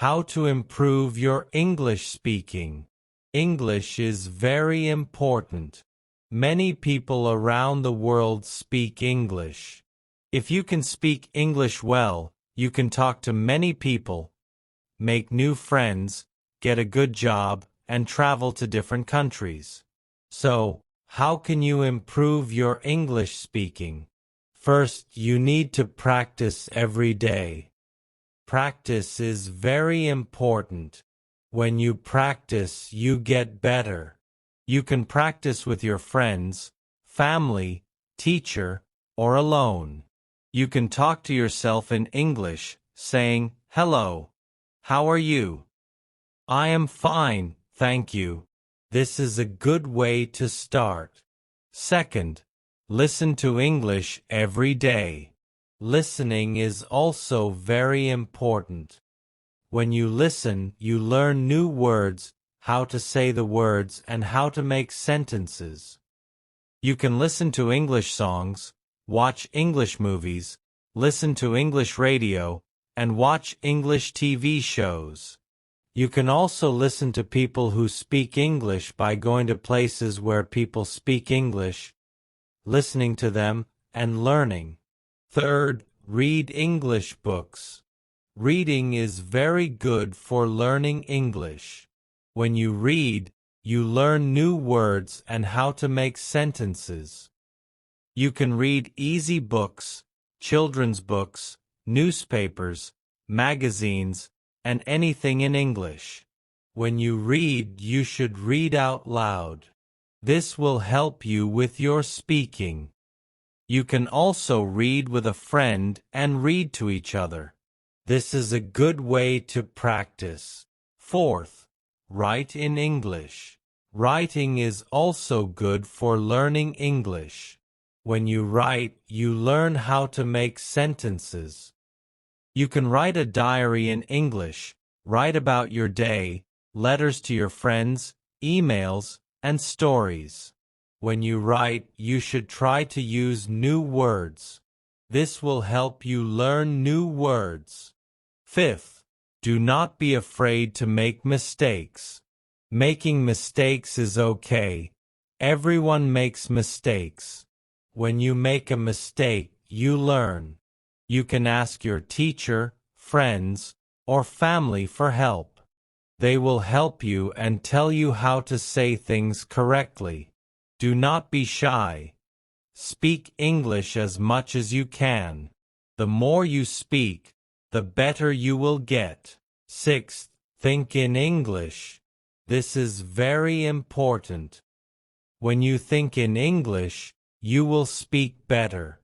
How to improve your English speaking. English is very important. Many people around the world speak English. If you can speak English well, you can talk to many people, make new friends, get a good job, and travel to different countries. So, how can you improve your English speaking? First, you need to practice every day. Practice is very important. When you practice, you get better. You can practice with your friends, family, teacher, or alone. You can talk to yourself in English, saying, "Hello. How are you?" "I am fine, thank you." This is a good way to start. Second, listen to English every day. Listening is also very important. When you listen, you learn new words, how to say the words, and how to make sentences. You can listen to English songs, watch English movies, listen to English radio, and watch English TV shows. You can also listen to people who speak English by going to places where people speak English, listening to them, and learning. Third, read English books. Reading is very good for learning English. When you read, you learn new words and how to make sentences. You can read easy books, children's books, newspapers, magazines, and anything in English. When you read, you should read out loud. This will help you with your speaking. You can also read with a friend and read to each other. This is a good way to practice. Fourth, write in English. Writing is also good for learning English. When you write, you learn how to make sentences. You can write a diary in English, write about your day, letters to your friends, emails, and stories. When you write, you should try to use new words. This will help you learn new words. Fifth, do not be afraid to make mistakes. Making mistakes is okay. Everyone makes mistakes. When you make a mistake, you learn. You can ask your teacher, friends, or family for help. They will help you and tell you how to say things correctly. Do not be shy. Speak English as much as you can. The more you speak, the better you will get. Sixth, think in English. This is very important. When you think in English, you will speak better.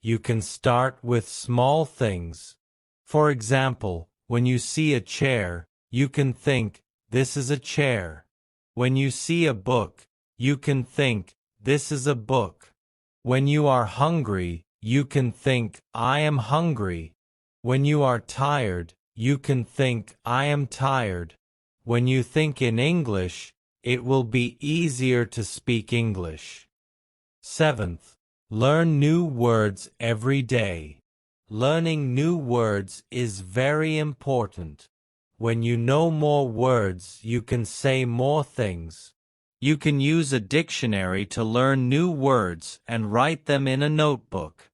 You can start with small things. For example, when you see a chair, you can think, "This is a chair." When you see a book, you can think, "This is a book." When you are hungry, you can think, "I am hungry." When you are tired, you can think, "I am tired." When you think in English, it will be easier to speak English. Seventh, learn new words every day. Learning new words is very important. When you know more words, you can say more things. You can use a dictionary to learn new words and write them in a notebook.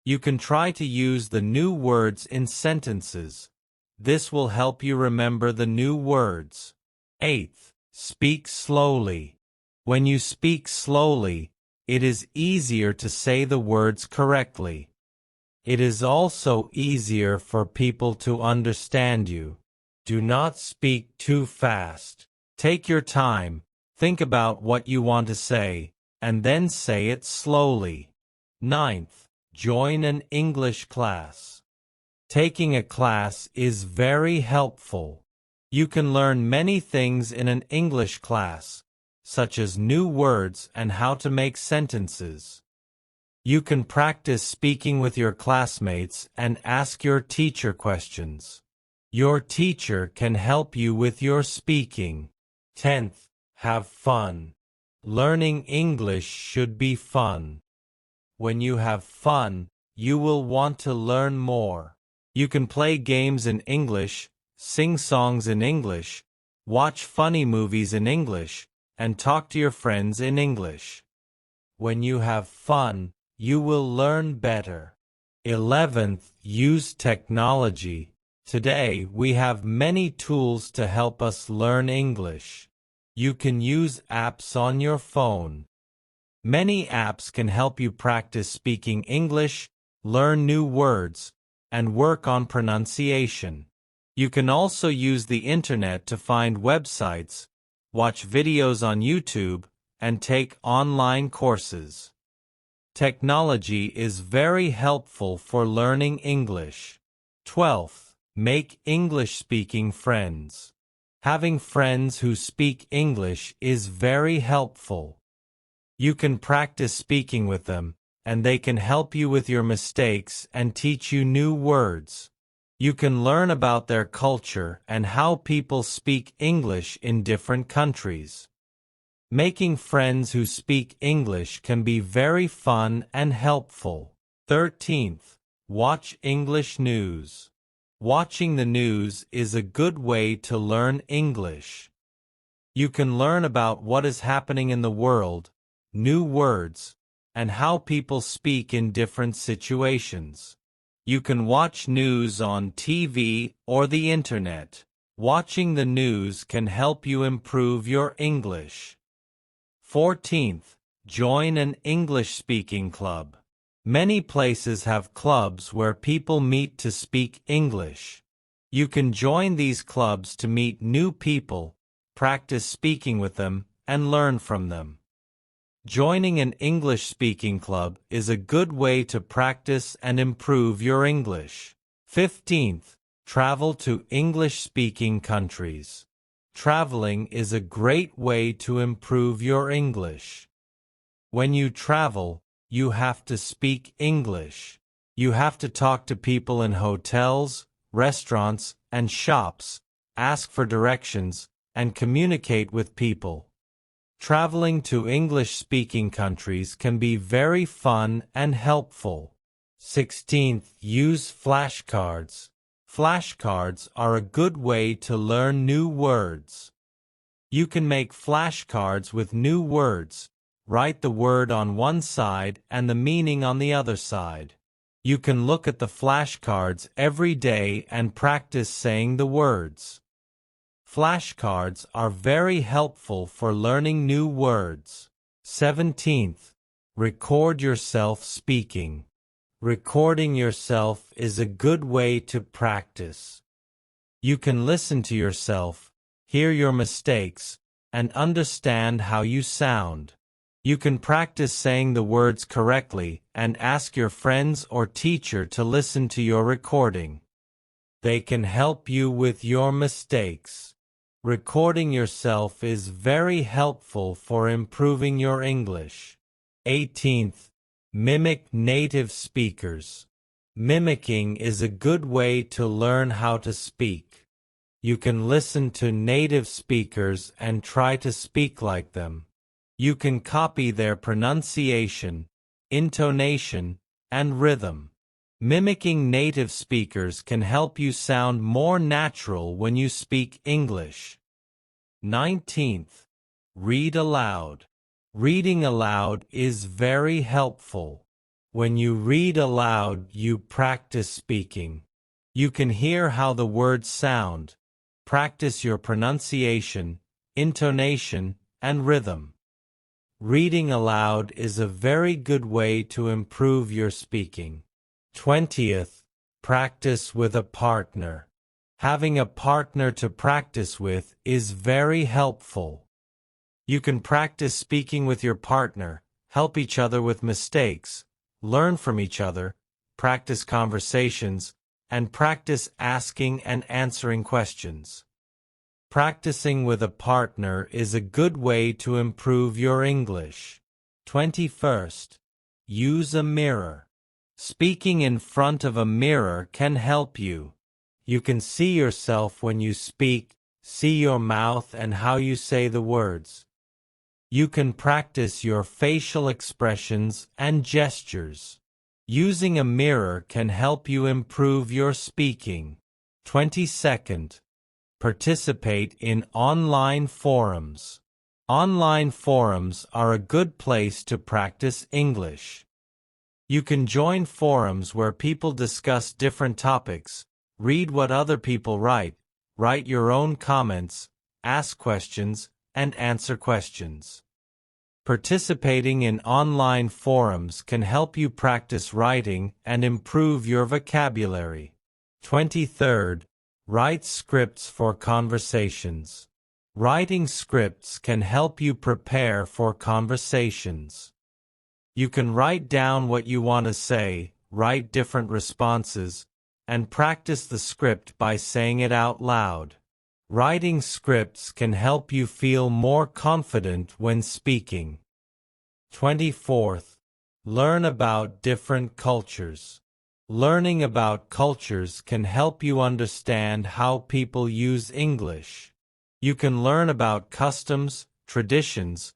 You can try to use the new words in sentences. This will help you remember the new words. Eighth, speak slowly. When you speak slowly, it is easier to say the words correctly. It is also easier for people to understand you. Do not speak too fast. Take your time, think about what you want to say, and then say it slowly. Ninth, join an English class. Taking a class is very helpful. You can learn many things in an English class, such as new words and how to make sentences. You can practice speaking with your classmates and ask your teacher questions. Your teacher can help you with your speaking. 10th, have fun. Learning English should be fun. When you have fun, you will want to learn more. You can play games in English, sing songs in English, watch funny movies in English, and talk to your friends in English. When you have fun, you will learn better. 11th, use technology. Today, we have many tools to help us learn English. You can use apps on your phone. Many apps can help you practice speaking English, learn new words, and work on pronunciation. You can also use the internet to find websites, watch videos on YouTube, and take online courses. Technology is very helpful for learning English. 12th, make English-speaking friends. Having friends who speak English is very helpful. You can practice speaking with them, and they can help you with your mistakes and teach you new words. You can learn about their culture and how people speak English in different countries. Making friends who speak English can be very fun and helpful. 13th, watch English news. Watching the news is a good way to learn English. You can learn about what is happening in the world, new words, and how people speak in different situations. You can watch news on TV or the internet. Watching the news can help you improve your English. 14th, join an English-speaking club. Many places have clubs where people meet to speak English. You can join these clubs to meet new people, practice speaking with them, and learn from them. Joining an English-speaking club is a good way to practice and improve your English. 15th, travel to English-speaking countries. Traveling is a great way to improve your English. When you travel, you have to speak English. You have to talk to people in hotels, restaurants, and shops, ask for directions, and communicate with people. Traveling to English-speaking countries can be very fun and helpful. 16th, use flashcards. Flashcards are a good way to learn new words. You can make flashcards with new words, write the word on one side and the meaning on the other side. You can look at the flashcards every day and practice saying the words. Flashcards are very helpful for learning new words. 17th, record yourself speaking. Recording yourself is a good way to practice. You can listen to yourself, hear your mistakes, and understand how you sound. You can practice saying the words correctly and ask your friends or teacher to listen to your recording. They can help you with your mistakes. Recording yourself is very helpful for improving your English. 18th, mimic native speakers. Mimicking is a good way to learn how to speak. You can listen to native speakers and try to speak like them. You can copy their pronunciation, intonation, and rhythm. Mimicking native speakers can help you sound more natural when you speak English. 19th, read aloud. Reading aloud is very helpful. When you read aloud, you practice speaking. You can hear how the words sound, practice your pronunciation, intonation, and rhythm. Reading aloud is a very good way to improve your speaking. 20th, practice with a partner. Having a partner to practice with is very helpful. You can practice speaking with your partner, help each other with mistakes, learn from each other, practice conversations, and practice asking and answering questions. Practicing with a partner is a good way to improve your English. 21st, use a mirror. Speaking in front of a mirror can help you. You can see yourself when you speak, see your mouth and how you say the words. You can practice your facial expressions and gestures. Using a mirror can help you improve your speaking. 22nd, Participate in online forums. Online forums are a good place to practice English. You can join forums where people discuss different topics, read what other people write your own comments, ask questions, and answer questions. Participating in online forums can help you practice writing and improve your vocabulary. 23rd, write scripts for conversations. Writing scripts can help you prepare for conversations. You can write down what you want to say, write different responses, and practice the script by saying it out loud. Writing scripts can help you feel more confident when speaking. 24th, learn about different cultures. Learning about cultures can help you understand how people use English. You can learn about customs, traditions,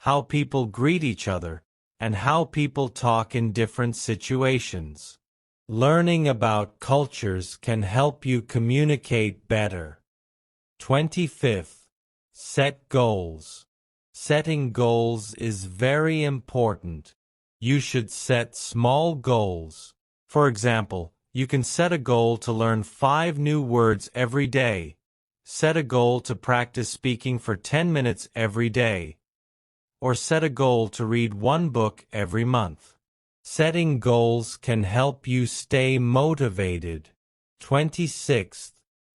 how people greet each other, and how people talk in different situations. Learning about cultures can help you communicate better. 25th, set goals. Setting goals is very important. You should set small goals. For example, you can set a goal to learn 5 new words every day. Set a goal to practice speaking for 10 minutes every day. Or set a goal to read 1 book every month. Setting goals can help you stay motivated. 26th,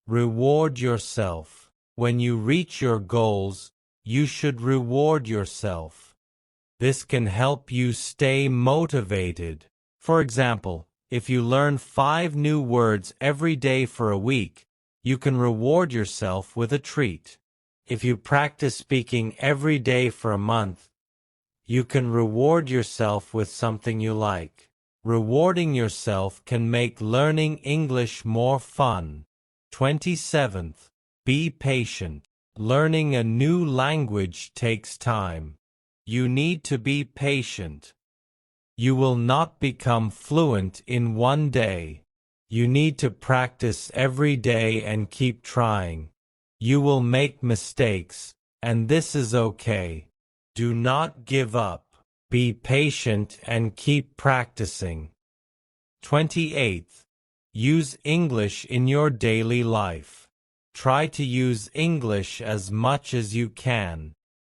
reward yourself. When you reach your goals, you should reward yourself. This can help you stay motivated. For example, if you learn 5 new words every day for a week, you can reward yourself with a treat. If you practice speaking every day for a month, you can reward yourself with something you like. Rewarding yourself can make learning English more fun. 27th, be patient. Learning a new language takes time. You need to be patient. You will not become fluent in one day. You need to practice every day and keep trying. You will make mistakes, and this is okay. Do not give up. Be patient and keep practicing. 28th, use English in your daily life. Try to use English as much as you can.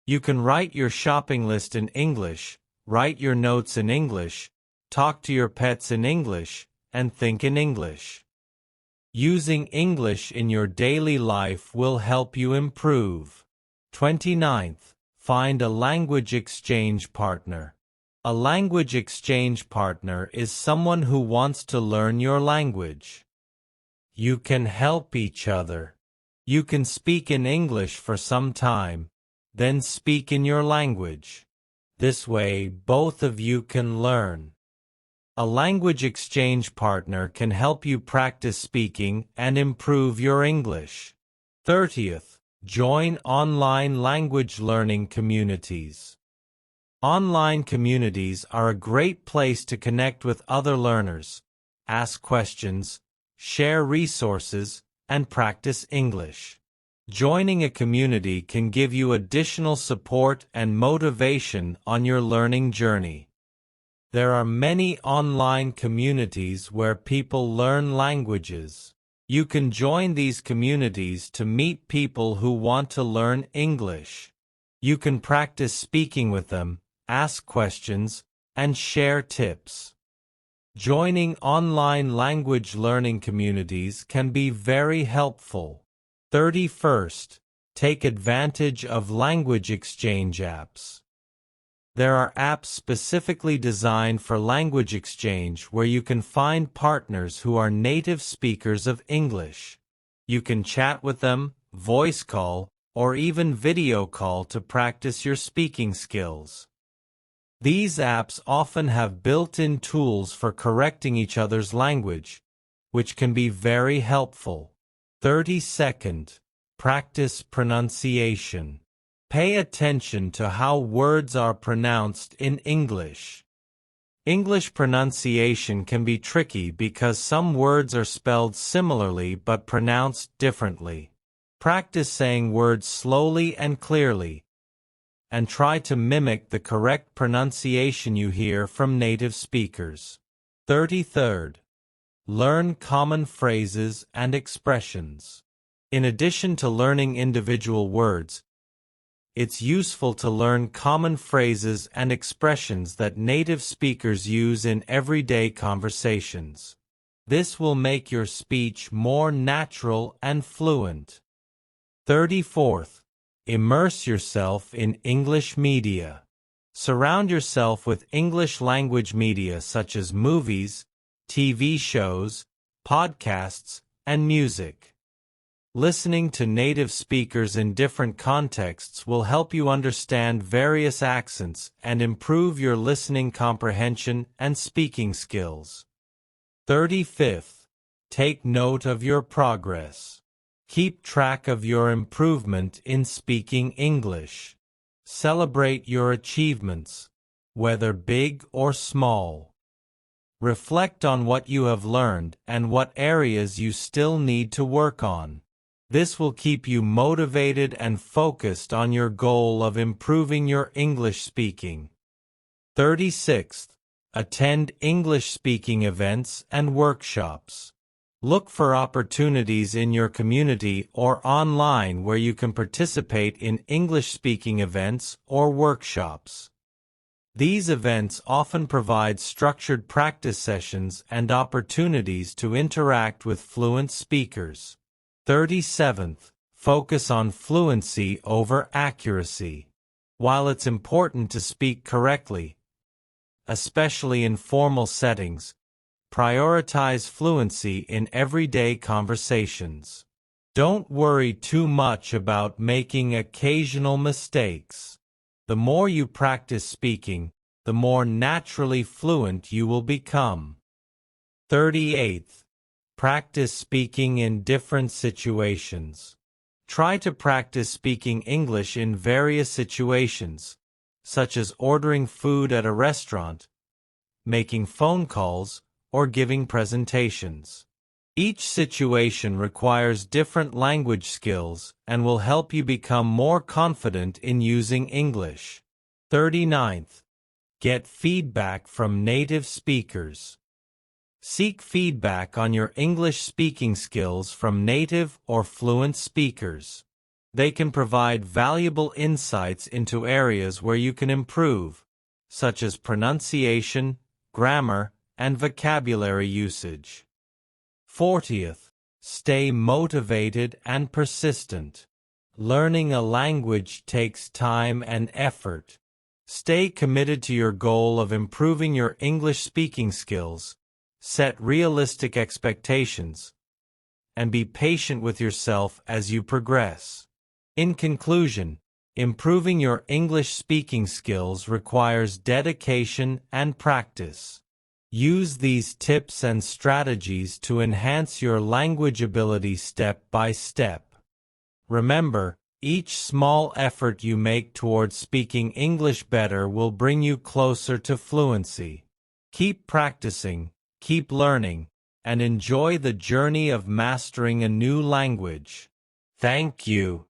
You can write your shopping list in English, write your notes in English, talk to your pets in English, and think in English. Using English in your daily life will help you improve. 29th, find a language exchange partner. A language exchange partner is someone who wants to learn your language. You can help each other. You can speak in English for some time, then speak in your language. This way, both of you can learn. A language exchange partner can help you practice speaking and improve your English. 30th, join online language learning communities. Online communities are a great place to connect with other learners, ask questions, share resources, and practice English. Joining a community can give you additional support and motivation on your learning journey. There are many online communities where people learn languages. You can join these communities to meet people who want to learn English. You can practice speaking with them, ask questions, and share tips. Joining online language learning communities can be very helpful. 31st, take advantage of language exchange apps. There are apps specifically designed for language exchange where you can find partners who are native speakers of English. You can chat with them, voice call, or even video call to practice your speaking skills. These apps often have built-in tools for correcting each other's language, which can be very helpful. 32nd, practice pronunciation. Pay attention to how words are pronounced in English. English pronunciation can be tricky because some words are spelled similarly but pronounced differently. Practice saying words slowly and clearly, and try to mimic the correct pronunciation you hear from native speakers. 33rd. Learn common phrases and expressions. In addition to learning individual words, it's useful to learn common phrases and expressions that native speakers use in everyday conversations. This will make your speech more natural and fluent. 34th. Immerse yourself in English media. Surround yourself with English language media such as movies, TV shows, podcasts, and music. Listening to native speakers in different contexts will help you understand various accents and improve your listening comprehension and speaking skills. 35th. Take note of your progress. Keep track of your improvement in speaking English. Celebrate your achievements, whether big or small. Reflect on what you have learned and what areas you still need to work on. This will keep you motivated and focused on your goal of improving your English speaking. 36th. Attend English speaking events and workshops. Look for opportunities in your community or online where you can participate in English speaking events or workshops. These events often provide structured practice sessions and opportunities to interact with fluent speakers. 37th. Focus on fluency over accuracy. While it's important to speak correctly, especially in formal settings, prioritize fluency in everyday conversations. Don't worry too much about making occasional mistakes. The more you practice speaking, the more naturally fluent you will become. 38th. Practice speaking in different situations. Try to practice speaking English in various situations, such as ordering food at a restaurant, making phone calls, or giving presentations. Each situation requires different language skills and will help you become more confident in using English. 39th. Get feedback from native speakers. Seek feedback on your English speaking skills from native or fluent speakers. They can provide valuable insights into areas where you can improve, such as pronunciation, grammar, and vocabulary usage. 40th. Stay motivated and persistent. Learning a language takes time and effort. Stay committed to your goal of improving your English speaking skills. Set realistic expectations, and be patient with yourself as you progress. In conclusion, improving your English speaking skills requires dedication and practice. Use these tips and strategies to enhance your language ability step by step. Remember, each small effort you make towards speaking English better will bring you closer to fluency. Keep practicing, keep learning, and enjoy the journey of mastering a new language. Thank you.